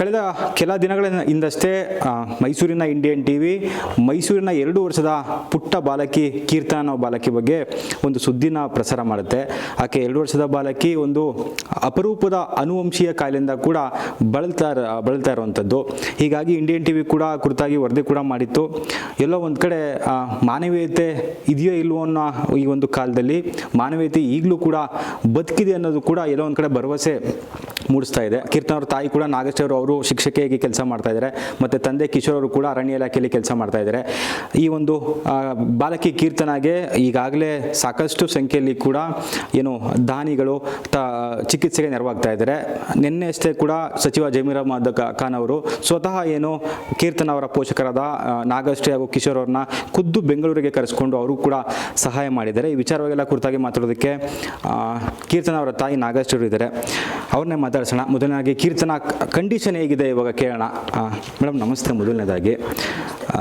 ಕಳೆದ ಕೆಲ ದಿನಗಳ ಹಿಂದಷ್ಟೇ ಮೈಸೂರಿನ ಇಂಡಿಯನ್ ಟಿವಿ ಮೈಸೂರಿನ 2 ವರ್ಷದ ಪುಟ್ಟ ಬಾಲಕಿ ಕೀರ್ತನ ಅನ್ನೋ ಬಾಲಕಿ ಬಗ್ಗೆ ಒಂದು ಸುದ್ದಿನ ಪ್ರಸಾರ ಮಾಡುತ್ತೆ. ಆಕೆ 2 ವರ್ಷದ ಬಾಲಕಿ ಒಂದು ಅಪರೂಪದ ಅನುವಂಶೀಯ ಕಾಯಿಲೆಯಿಂದ ಕೂಡ ಬಳಲ್ತಾ ಇರುವಂಥದ್ದು. ಹೀಗಾಗಿ ಇಂಡಿಯನ್ ಟಿವಿ ಕೂಡ ಕುರಿತಾಗಿ ವರದಿ ಕೂಡ ಮಾಡಿತ್ತು. ಎಲ್ಲೋ ಒಂದು ಕಡೆ ಮಾನವೀಯತೆ ಇದೆಯೋ ಇಲ್ವೋ ಅನ್ನೋ ಈ ಒಂದು ಕಾಲದಲ್ಲಿ ಮಾನವೀಯತೆ ಈಗಲೂ ಕೂಡ ಬದುಕಿದೆ ಅನ್ನೋದು ಕೂಡ ಎಲ್ಲೋ ಒಂದು ಕಡೆ ಭರವಸೆ ಮೂಡಿಸ್ತಾ ಇದೆ. ಕೀರ್ತನ ಅವ್ರ ತಾಯಿ ಕೂಡ ನಾಗೇಶ್ ಅವರು ಶಿಕ್ಷಕಿಯಾಗಿ ಕೆಲಸ ಮಾಡ್ತಾ ಇದ್ದಾರೆ, ಮತ್ತು ತಂದೆ ಕಿಶೋರ್ ಅವರು ಕೂಡ ಅರಣ್ಯ ಇಲಾಖೆಯಲ್ಲಿ ಕೆಲಸ ಮಾಡ್ತಾ ಇದ್ದಾರೆ. ಈ ಒಂದು ಬಾಲಕಿ ಕೀರ್ತನಾಗೆ ಈಗಾಗಲೇ ಸಾಕಷ್ಟು ಸಂಖ್ಯೆಯಲ್ಲಿ ಕೂಡ ಏನು ದಾನಿಗಳು ಚಿಕಿತ್ಸೆಗೆ ನೆರವಾಗ್ತಾ ಇದ್ದಾರೆ. ನಿನ್ನೆ ಅಷ್ಟೇ ಕೂಡ ಸಚಿವ ಜಮೀರ್ ಅಹ್ಮದ್ ಖಾನ್ ಅವರು ಸ್ವತಃ ಏನು ಕೀರ್ತನ ಅವರ ಪೋಷಕರಾದ ನಾಗಶ್ರೀ ಹಾಗೂ ಕಿಶೋರ್ ಅವ್ರನ್ನ ಖುದ್ದು ಬೆಂಗಳೂರಿಗೆ ಕರೆಸ್ಕೊಂಡು ಅವರು ಕೂಡ ಸಹಾಯ ಮಾಡಿದ್ದಾರೆ. ಈ ವಿಚಾರವಾಗೆಲ್ಲ ಕುರಿತಾಗಿ ಮಾತಾಡೋದಕ್ಕೆ ಕೀರ್ತನ ಅವರ ತಾಯಿ ನಾಗಶ್ರೀ ಅವರು ಇದ್ದಾರೆ, ಅವ್ರನ್ನೇ ಮಾತಾಡ್ಸೋಣ. ಮೊದಲನೇದಾಗಿ ಕೀರ್ತನ ಕಂಡೀಷನ್ ಹೇಗಿದೆ ಇವಾಗ ಕೇಳೋಣ. ಮೇಡಮ್ ನಮಸ್ತೆ. ಮೊದಲನೇದಾಗಿ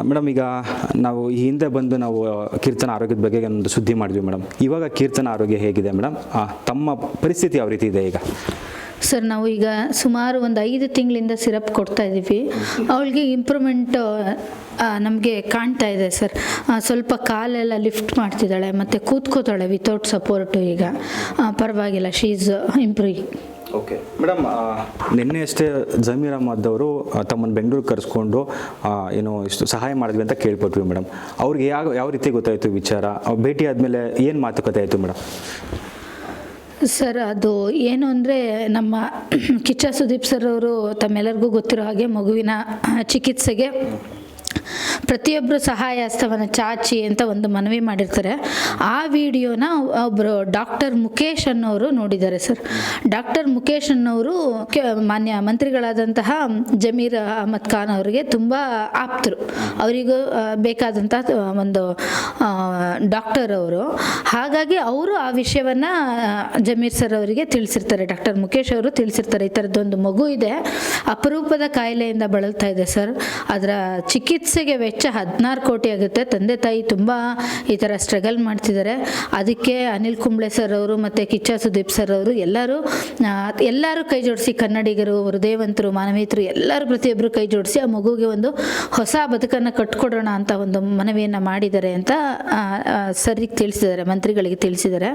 ಮೇಡಮ್, ಈಗ ನಾವು ಈ ಹಿಂದೆ ಬಂದು ನಾವು ಕೀರ್ತನ ಆರೋಗ್ಯದ ಬಗ್ಗೆ ಒಂದು ಸುದ್ದಿ ಮಾಡಿದ್ವಿ ಮೇಡಮ್. ಇವಾಗ ಕೀರ್ತನ ಆರೋಗ್ಯ ಹೇಗಿದೆ ಮೇಡಮ್? ತಮ್ಮ ಪರಿಸ್ಥಿತಿ ಯಾವ ರೀತಿ ಇದೆ ಈಗ? ಸರ್, ನಾವು ಈಗ ಸುಮಾರು ಒಂದು 5 ತಿಂಗಳಿಂದ ಸಿರಪ್ ಕೊಡ್ತಾ ಇದ್ದೀವಿ. ಅವಳಿಗೆ ಇಂಪ್ರೂವ್ಮೆಂಟ್ ನಮಗೆ ಕಾಣ್ತಾ ಇದೆ ಸರ್. ಸ್ವಲ್ಪ ಕಾಲೆಲ್ಲ ಲಿಫ್ಟ್ ಮಾಡ್ತಿದ್ದಾಳೆ, ಮತ್ತು ಕೂತ್ಕೋತಾಳೆ ವಿತೌಟ್ ಸಪೋರ್ಟು. ಈಗ ಪರವಾಗಿಲ್ಲ, she is improving. Okay madam, ನಿನ್ನೆ ಅಷ್ಟೇ ಜಮೀರ್ ಅಹ್ಮದ್ ಅವರು ತಮ್ಮನ್ನು ಬೆಂಗಳೂರಿಗೆ ಕರೆಸ್ಕೊಂಡು ಏನು ಇಷ್ಟು ಸಹಾಯ ಮಾಡಿದ್ವಿ ಅಂತ ಕೇಳ್ಪಟ್ವಿ ಮೇಡಮ್. ಅವ್ರಿಗೆ ಯಾವ ರೀತಿ ಗೊತ್ತಾಯಿತು ವಿಚಾರ? ಭೇಟಿ ಆದಮೇಲೆ ಏನು ಮಾತುಕತೆ ಆಯಿತು ಮೇಡಮ್? ಸರ್, ಅದು ಏನು ಅಂದರೆ ನಮ್ಮ ಕಿಚ್ಚ ಸುದೀಪ್ ಸರ್ ಅವರು ತಮ್ಮೆಲ್ಲರಿಗೂ ಗೊತ್ತಿರೋ ಹಾಗೆ ಮಗುವಿನ ಚಿಕಿತ್ಸೆಗೆ ಪ್ರತಿಯೊಬ್ಬರು ಸಹಾಯ ಹಸ್ತವನ್ನು ಚಾಚಿ ಅಂತ ಒಂದು ಮನವಿ ಮಾಡಿರ್ತಾರೆ. ಆ ವಿಡಿಯೋನ ಒಬ್ಬರು ಡಾಕ್ಟರ್ ಮುಖೇಶ್ ಅನ್ನೋರು ನೋಡಿದ್ದಾರೆ ಸರ್. ಡಾಕ್ಟರ್ ಮುಖೇಶ್ ಅನ್ನೋರು ಮಾನ್ಯ ಮಂತ್ರಿಗಳಾದಂತಹ ಜಮೀರ್ ಅಹ್ಮದ್ ಖಾನ್ ಅವರಿಗೆ ತುಂಬ ಆಪ್ತರು. ಅವರಿಗೂ ಬೇಕಾದಂಥ ಒಂದು ಡಾಕ್ಟರ್ ಅವರು. ಹಾಗಾಗಿ ಅವರು ಆ ವಿಷಯವನ್ನು ಜಮೀರ್ ಸರ್ ಅವರಿಗೆ ತಿಳಿಸಿರ್ತಾರೆ, ಡಾಕ್ಟರ್ ಮುಖೇಶ್ ಅವರು ತಿಳಿಸಿರ್ತಾರೆ. ಈ ಥರದ್ದೊಂದು ಮಗು ಇದೆ, ಅಪರೂಪದ ಕಾಯಿಲೆಯಿಂದ ಬಳಲ್ತಾ ಇದೆ ಸರ್. ಅದರ ಚಿಕಿತ್ಸೆಗೆ ವೆಚ್ಚ 16 ಕೋಟಿ ಆಗುತ್ತೆ. ತಂದೆ ತಾಯಿ ತುಂಬ ಈ ಥರ ಸ್ಟ್ರಗಲ್ ಮಾಡ್ತಿದ್ದಾರೆ. ಅದಕ್ಕೆ ಅನಿಲ್ ಕುಂಬ್ಳೆ ಸರ್ ಅವರು ಮತ್ತು ಕಿಚ್ಚ ಸುದೀಪ್ ಸರ್ ಅವರು ಎಲ್ಲರೂ ಕೈ ಜೋಡಿಸಿ, ಕನ್ನಡಿಗರು, ಹೃದಯವಂತರು, ಮಾನವೀಯತರು ಎಲ್ಲರೂ ಪ್ರತಿಯೊಬ್ಬರು ಕೈ ಜೋಡಿಸಿ ಆ ಮಗುಗೆ ಒಂದು ಹೊಸ ಬದುಕನ್ನು ಕಟ್ಕೊಡೋಣ ಅಂತ ಒಂದು ಮನವಿಯನ್ನು ಮಾಡಿದ್ದಾರೆ ಅಂತ ಸರಿಗೆ ತಿಳಿಸಿದ್ದಾರೆ, ಮಂತ್ರಿಗಳಿಗೆ ತಿಳಿಸಿದ್ದಾರೆ.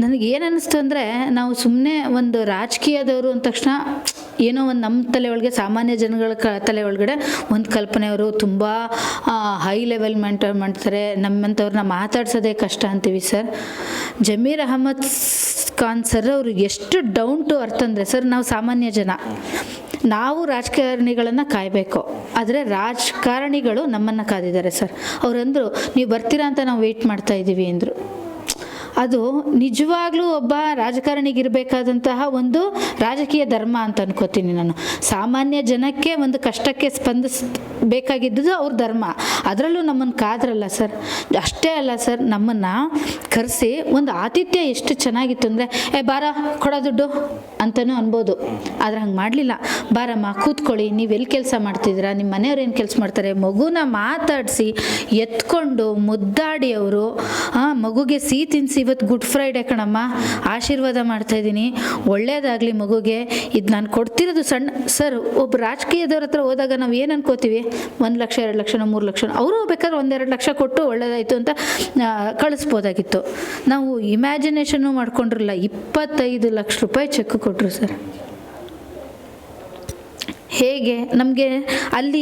ನನಗೆ ಏನು ಅನ್ನಿಸ್ತು ಅಂದರೆ, ನಾವು ಸುಮ್ಮನೆ ಒಂದು ರಾಜಕೀಯದವರು ಅಂದ ತಕ್ಷಣ ಏನೋ ಒಂದು ನಮ್ಮ ತಲೆ ಒಳಗೆ, ಸಾಮಾನ್ಯ ಜನಗಳ ತಲೆ ಒಳಗಡೆ ಒಂದು ಕಲ್ಪನೆಯವರು ತುಂಬ ಹೈ ಲೆವೆಲ್ ಮೇಂಟೈನ್ ಮಾಡ್ತಾರೆ, ನಮ್ಮಂಥವ್ರನ್ನ ಮಾತಾಡ್ಸೋದೇ ಕಷ್ಟ ಅಂತೀವಿ ಸರ್. ಜಮೀರ್ ಅಹ್ಮದ್ ಖಾನ್ ಸರ್ ಅವರು ಎಷ್ಟು ಡೌನ್ ಟು ಅರ್ತ್ ಅಂದರೆ ಸರ್, ನಾವು ಸಾಮಾನ್ಯ ಜನ, ನಾವು ರಾಜಕಾರಣಿಗಳನ್ನು ಕಾಯಬೇಕು, ಆದರೆ ರಾಜಕಾರಣಿಗಳು ನಮ್ಮನ್ನು ಕಾದಿದ್ದಾರೆ ಸರ್. ಅವರಂದರು, ನೀವು ಬರ್ತೀರಾ ಅಂತ ನಾವು ವೆಯ್ಟ್ ಮಾಡ್ತಾ ಇದ್ದೀವಿ ಅಂದರು. ಅದು ನಿಜವಾಗ್ಲೂ ಒಬ್ಬ ರಾಜಕಾರಣಿಗಿರಬೇಕಾದಂತಹ ಒಂದು ರಾಜಕೀಯ ಧರ್ಮ ಅಂತ ಅನ್ಕೋತೀನಿ ನಾನು. ಸಾಮಾನ್ಯ ಜನಕ್ಕೆ ಒಂದು ಕಷ್ಟಕ್ಕೆ ಸ್ಪಂದಿಸಬೇಕಾಗಿದ್ದು ಅವ್ರ ಧರ್ಮ. ಅದರಲ್ಲೂ ನಮ್ಮನ್ನು ಕಾದ್ರಲ್ಲ ಸರ್. ಅಷ್ಟೇ ಅಲ್ಲ ಸರ್, ನಮ್ಮನ್ನು ಕರೆಸಿ ಒಂದು ಆತಿಥ್ಯ ಎಷ್ಟು ಚೆನ್ನಾಗಿತ್ತು ಅಂದರೆ, ಬಾರ ಕೊಡೋ ದುಡ್ಡು ಅಂತಲೂ ಅನ್ಬೋದು. ಆದರೆ ಹಂಗೆ ಮಾಡಲಿಲ್ಲ. ಬಾರಮ್ಮ ಕೂತ್ಕೊಳ್ಳಿ, ನೀವೆಲ್ಲಿ ಕೆಲಸ ಮಾಡ್ತಿದ್ದೀರಾ, ನಿಮ್ಮ ಮನೆಯವ್ರು ಏನು ಕೆಲಸ ಮಾಡ್ತಾರೆ, ಮಗುನ ಮಾತಾಡಿಸಿ ಎತ್ಕೊಂಡು ಮುದ್ದಾಡಿ ಅವರು ಮಗುಗೆ ಸಿಹಿ ತಿನ್ನಿಸಿ, ಇವತ್ತು ಗುಡ್ ಫ್ರೈಡೆ ಕಣಮ್ಮ, ಆಶೀರ್ವಾದ ಮಾಡ್ತಾ ಇದ್ದೀನಿ, ಒಳ್ಳೇದಾಗಲಿ ಮಗುಗೆ, ಇದು ನಾನು ಕೊಡ್ತಿರೋದು ಸಣ್ಣ ಸರ್. ಒಬ್ಬ ರಾಜಕೀಯದವ್ರ ಹತ್ರ ಹೋದಾಗ ನಾವು ಏನು ಅನ್ಕೋತೀವಿ, 1 ಲಕ್ಷ 2 ಲಕ್ಷನೋ 3 ಲಕ್ಷ, ಅವರು ಬೇಕಾದ್ರೆ 1-2 ಲಕ್ಷ ಕೊಟ್ಟು ಒಳ್ಳೇದಾಯಿತು ಅಂತ ಕಳಿಸ್ಬೋದಾಗಿತ್ತು. ನಾವು ಇಮ್ಯಾಜಿನೇಷನ್ನು ಮಾಡ್ಕೊಂಡಿರಲಿಲ್ಲ. 25 ಲಕ್ಷ ರೂಪಾಯಿ ಚೆಕ್ ಕೊಟ್ಟರು ಸರ್. ಹೇಗೆ ನಮಗೆ ಅಲ್ಲಿ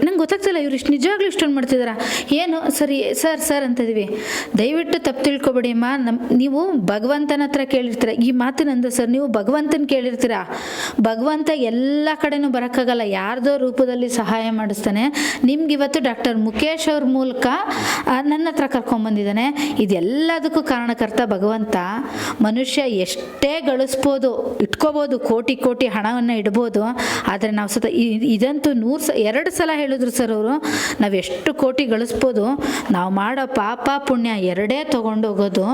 ನಂಗೆ ಗೊತ್ತಾಗ್ತಿಲ್ಲ, ಇವ್ರು ಇಷ್ಟು ನಿಜವಾಗ್ಲೂ ಇಷ್ಟೊಂದು ಮಾಡ್ತಿದ್ದಾರಾ ಏನು? ಸರಿ ಸರ್ ಅಂತಿದ್ದೀವಿ. ದಯವಿಟ್ಟು ತಪ್ಪು ತಿಳ್ಕೊಬೇಡಿ ಅಮ್ಮ, ನೀವು ಭಗವಂತನ ಹತ್ರ ಕೇಳಿರ್ತೀರ. ಈ ಮಾತಿನಂದು ಸರ್, ನೀವು ಭಗವಂತನ ಕೇಳಿರ್ತೀರ. ಭಗವಂತ ಎಲ್ಲ ಕಡೆನೂ ಬರೋಕ್ಕಾಗಲ್ಲ, ಯಾರ್ದೋ ರೂಪದಲ್ಲಿ ಸಹಾಯ ಮಾಡಿಸ್ತಾನೆ. ನಿಮ್ಗೆ ಇವತ್ತು ಡಾಕ್ಟರ್ ಮುಖೇಶ್ ಅವ್ರ ಮೂಲಕ ನನ್ನ ಹತ್ರ ಕರ್ಕೊಂಬಂದಿದ್ದಾನೆ. ಇದೆಲ್ಲದಕ್ಕೂ ಕಾರಣಕರ್ತ ಭಗವಂತ. ಮನುಷ್ಯ ಎಷ್ಟೇ ಗಳಿಸ್ಬೋದು, ಇಟ್ಕೋಬೋದು, ಕೋಟಿ ಹಣವನ್ನು ಇಡ್ಬೋದು, ಆದರೆ ನಾವು ಇದಂತೂ 2 ಸಲ ಹೇಳಿದ್ರು ಸರ್ ಅವರು. ನಾವು ಎಷ್ಟು ಕೋಟಿ ಗಳಿಸ್ಬೋದು, ನಾವು ಮಾಡೋ ಪಾಪ ಪುಣ್ಯ 2 ತೊಗೊಂಡು ಹೋಗೋದು.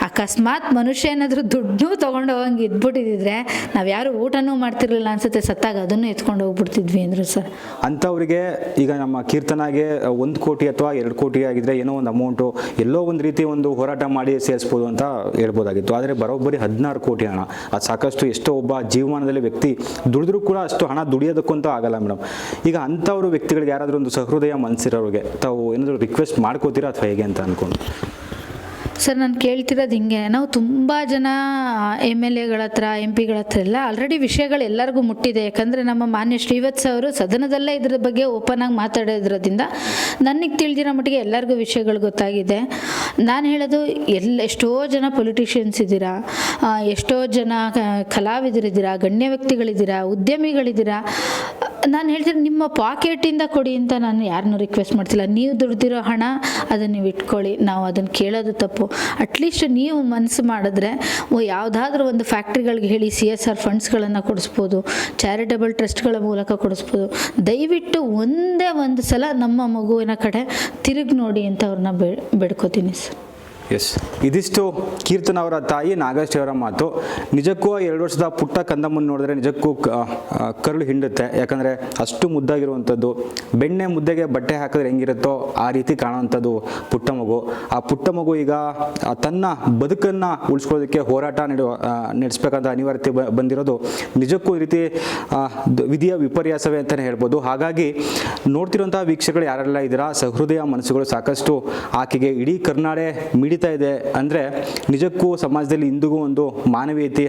ಅಕಸ್ಮಾತ್ ಮನುಷ್ಯ ಏನಾದರೂ ದುಡ್ಡು ತೊಗೊಂಡು ಹೋಗಂಗೆ ಇದ್ಬಿಟ್ಟಿದ್ರೆ ನಾವು ಯಾರು ಊಟನೂ ಮಾಡ್ತಿರ್ಲಿಲ್ಲ ಅನ್ಸುತ್ತೆ, ಸತ್ತಾಗ ಅದನ್ನು ಎತ್ಕೊಂಡು ಹೋಗ್ಬಿಡ್ತಿದ್ವಿ ಅಂದರು ಸರ್. ಅಂಥವ್ರಿಗೆ ಈಗ ನಮ್ಮ ಕೀರ್ತನಾಗೆ 1 ಕೋಟಿ ಅಥವಾ 2 ಕೋಟಿ ಆಗಿದ್ರೆ ಏನೋ ಒಂದು ಅಮೌಂಟು ಎಲ್ಲೋ ಒಂದು ರೀತಿ ಒಂದು ಹೋರಾಟ ಮಾಡಿ ಸೇರಿಸ್ಬೋದು ಅಂತ ಹೇಳ್ಬೋದಾಗಿತ್ತು. ಆದರೆ ಬರೋಬ್ಬರಿ 16 ಕೋಟಿ ಹಣ, ಅದು ಸಾಕಷ್ಟು. ಎಷ್ಟೋ ಒಬ್ಬ ಜೀವಮಾನದಲ್ಲಿ ವ್ಯಕ್ತಿ ದುಡಿದ್ರೂ ಕೂಡ ಅಷ್ಟು ಹಣ ದುಡಿಯೋದು ಹೇಳೋದಕ್ಕಂತೂ ಆಗಲ್ಲ ಮೇಡಮ್. ಈಗ ಅಂಥವ್ರು ವ್ಯಕ್ತಿಗಳಿಗೆ ಯಾರಾದರೂ ಒಂದು ಸಹೃದಯ ಮನಸ್ಸಿರೋರಿಗೆ ತಾವು ಏನಾದರೂ ರಿಕ್ವೆಸ್ಟ್ ಮಾಡ್ಕೋತೀರಾ ಅಥವಾ ಹೇಗೆ ಅಂತ ಅಂದ್ಕೊಂಡು? ಸರ್ ನಾನು ಕೇಳ್ತಿರೋದು ಹಿಂಗೆ, ನಾವು ತುಂಬ ಜನ MLAಗಳ ಹತ್ರ MP ಗಳ ಹತ್ರ ಎಲ್ಲ ಆಲ್ರೆಡಿ ವಿಷಯಗಳು ಎಲ್ಲರಿಗೂ ಮುಟ್ಟಿದೆ. ಯಾಕಂದರೆ ನಮ್ಮ ಮಾನ್ಯ ಶ್ರೀವತ್ಸ ಅವರು ಸದನದಲ್ಲೇ ಇದ್ರ ಬಗ್ಗೆ ಓಪನ್ ಆಗಿ ಮಾತಾಡೋದ್ರಿಂದ ನನಗೆ ತಿಳಿದಿರೋ ಮಟ್ಟಿಗೆ ಎಲ್ಲರಿಗೂ ವಿಷಯಗಳು ಗೊತ್ತಾಗಿದೆ. ನಾನು ಹೇಳೋದು ಎಷ್ಟೋ ಜನ ಪೊಲಿಟಿಷಿಯನ್ಸ್ ಇದ್ದೀರಾ, ಎಷ್ಟೋ ಜನ ಕಲಾವಿದರಿದ್ದೀರಾ, ಗಣ್ಯ ವ್ಯಕ್ತಿಗಳಿದ್ದೀರಾ, ಉದ್ಯಮಿಗಳಿದ್ದೀರಾ. ನಾನು ಹೇಳ್ತೀನಿ ನಿಮ್ಮ ಪಾಕೆಟಿಂದ ಕೊಡಿ ಅಂತ ನಾನು ಯಾರನ್ನೂ ರಿಕ್ವೆಸ್ಟ್ ಮಾಡ್ತಿಲ್ಲ. ನೀವು ದುಡ್ದಿರೋ ಹಣ ಅದನ್ನು ನೀವು ಇಟ್ಕೊಳ್ಳಿ, ನಾವು ಅದನ್ನು ಕೇಳೋದು ತಪ್ಪು. ಅಟ್ಲೀಸ್ಟ್ ನೀವು ಮನಸ್ಸು ಮಾಡಿದ್ರೆ ಯಾವುದಾದ್ರೂ ಒಂದು ಫ್ಯಾಕ್ಟ್ರಿಗಳಿಗೆ ಹೇಳಿ CSR ಫಂಡ್ಸ್ಗಳನ್ನು ಕೊಡಿಸ್ಬೋದು, ಚಾರಿಟಬಲ್ ಟ್ರಸ್ಟ್ಗಳ ಮೂಲಕ ಕೊಡಿಸ್ಬೋದು. ದಯವಿಟ್ಟು ಒಂದೇ ಒಂದು ಸಲ ನಮ್ಮ ಮಗುವಿನ ಕಡೆ ತಿರುಗಿ ನೋಡಿ ಅಂತ ಅವ್ರನ್ನ ಬೇಡ್ಕೋತೀನಿ ಸರ್. ಎಸ್, ಇದಿಷ್ಟು ಕೀರ್ತನ ಅವರ ತಾಯಿ ನಾಗಶ್ರೀ ಅವರ ಮಾತು. ನಿಜಕ್ಕೂ 2 ವರ್ಷದ ಪುಟ್ಟ ಕಂದಮ್ಮನ್ನು ನೋಡಿದ್ರೆ ನಿಜಕ್ಕೂ ಕರುಳು ಹಿಂಡುತ್ತೆ. ಯಾಕಂದರೆ ಅಷ್ಟು ಮುದ್ದಾಗಿರುವಂಥದ್ದು, ಬೆಣ್ಣೆ ಮುದ್ದೆಗೆ ಬಟ್ಟೆ ಹಾಕಿದ್ರೆ ಹೆಂಗಿರುತ್ತೋ ಆ ರೀತಿ ಕಾಣುವಂಥದ್ದು ಪುಟ್ಟ ಮಗು. ಆ ಪುಟ್ಟ ಮಗು ಈಗ ತನ್ನ ಬದುಕನ್ನು ಉಳಿಸ್ಕೊಳ್ಳೋದಕ್ಕೆ ಹೋರಾಟ ನಡೆಸಬೇಕಂತ ಅನಿವಾರ್ಯತೆ ಬಂದಿರೋದು ನಿಜಕ್ಕೂ ಈ ರೀತಿ ವಿಧಿಯ ವಿಪರ್ಯಾಸವೇ ಅಂತಲೇ ಹೇಳ್ಬೋದು. ಹಾಗಾಗಿ ನೋಡ್ತಿರುವಂಥ ವೀಕ್ಷಕರು ಯಾರೆಲ್ಲ ಇದ್ದೀರಾ, ಸಹೃದಯ ಮನಸ್ಸುಗಳು ಸಾಕಷ್ಟು ಆಕೆಗೆ ಇಡೀ ಕರ್ನಾಡೆ ಮಿಡಿತಾ ಇದೆ ಅಂದರೆ ನಿಜಕ್ಕೂ ಸಮಾಜದಲ್ಲಿ ಇಂದಿಗೂ ಒಂದು ಮಾನವೀಯತೆ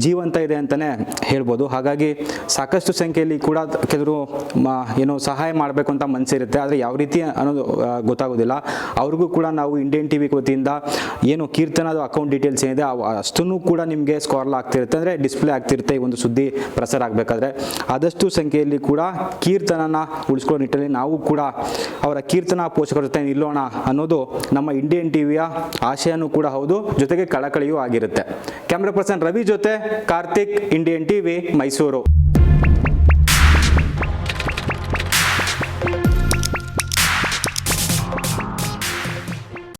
ಜೀವಂತ ಇದೆ ಅಂತಲೇ ಹೇಳ್ಬೋದು. ಹಾಗಾಗಿ ಸಾಕಷ್ಟು ಸಂಖ್ಯೆಯಲ್ಲಿ ಕೂಡ ಕೆಲವರು ಏನೋ ಸಹಾಯ ಮಾಡಬೇಕು ಅಂತ ಮನಸ್ಸಿರುತ್ತೆ, ಆದರೆ ಯಾವ ರೀತಿ ಅನ್ನೋದು ಗೊತ್ತಾಗೋದಿಲ್ಲ. ಅವ್ರಿಗೂ ಕೂಡ ನಾವು ಇಂಡಿಯನ್ TV ವತಿಯಿಂದ ಏನು ಕೀರ್ತನದ ಅಕೌಂಟ್ ಡೀಟೇಲ್ಸ್ ಏನಿದೆ ಅಷ್ಟನ್ನು ಕೂಡ ನಿಮಗೆ ಸ್ಕಾರ್ಲ್ ಆಗ್ತಿರುತ್ತೆ, ಅಂದರೆ ಡಿಸ್ಪ್ಲೇ ಆಗ್ತಿರುತ್ತೆ ಈ ಒಂದು ಸುದ್ದಿ ಪ್ರಸಾರ ಆಗಬೇಕಾದ್ರೆ. ಆದಷ್ಟು ಸಂಖ್ಯೆಯಲ್ಲಿ ಕೂಡ ಕೀರ್ತನನ ಉಳಿಸ್ಕೊಳ್ಳೋ ನಿಟ್ಟಿನಲ್ಲಿ ನಾವು ಕೂಡ ಅವರ ಕೀರ್ತನ ಪೋಷಕರ ಜೊತೆ ನಿಲ್ಲೋಣ ಅನ್ನೋದು ನಮ್ಮ ಇಂಡಿಯನ್ TVಯ ಆಶಯನೂ ಕೂಡ ಹೌದು, ಜೊತೆಗೆ ಕಳಕಳಿಯೂ ಆಗಿರುತ್ತೆ. ಕ್ಯಾಮ್ರಾ ಪರ್ಸನ್ ರವಿ ಜೊತೆ ಕಾರ್ತಿಕ್, ಇಂಡಿಯನ್ TV, ಮೈಸೂರು.